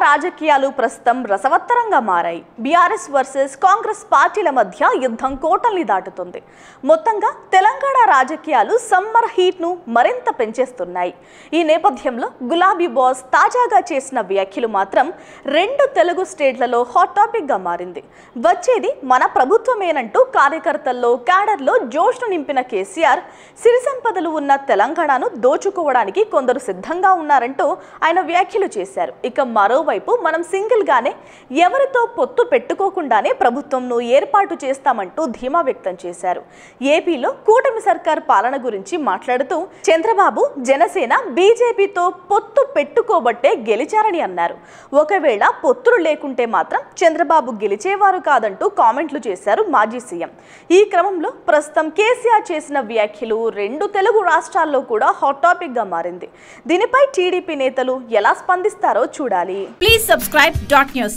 రాజకీయాలు ప్రస్తుతం రసవత్తరంగా మారాయి. బీఆర్ఎస్ వర్సెస్ కాంగ్రెస్ పార్టీల మధ్య యుద్ధం కోటల్ని దాటుతుంది. మొత్తంగా తెలంగాణ రాజకీయాలు సమ్మర్ హీట్ ను మరింత పెంచేస్తున్నాయి. ఈ నేపథ్యంలో గులాబీ బాస్ తాజాగా చేసిన వ్యాఖ్యలు మాత్రం రెండు తెలుగు స్టేట్లలో హాట్ టాపిక్ గా మారింది. వచ్చేది మన ప్రభుత్వమేనంటూ కార్యకర్తల్లో క్యాడర్లో జోష్ను నింపిన కేసీఆర్ సిరి సంపదలు ఉన్న తెలంగాణను దోచుకోవడానికి కొందరు సిద్ధంగా ఉన్నారంటూ ఆయన వ్యాఖ్యలు చేశారు. ఇక మరోవైపు మనం సింగిల్ గానే ఎవరితో పొత్తు పెట్టుకోకుండానే ప్రభుత్వంను ఏర్పాటు చేస్తామంటూ ధీమా వ్యక్తం చేశారు. ఏపీలో కూటమి సర్కార్ పాలన గురించి మాట్లాడుతూ చంద్రబాబు జనసేన బీజేపీతో పొత్తు పెట్టుకోబట్టే గెలిచారని అన్నారు. ఒకవేళ పొత్తులు లేకుంటే మాత్రం చంద్రబాబు గెలిచేవారు కాదంటూ కామెంట్లు చేశారు మాజీ సీఎం. ఈ క్రమంలో ప్రస్తుతం కేసీఆర్ చేసిన వ్యాఖ్యలు రెండు తెలుగు రాష్ట్రాల్లో కూడా హాట్ టాపిక్ గా మారింది. దీనిపై టీడీపీ నేతలు ఎలా స్పందిస్తారో చూడాలి. Please subscribe .news.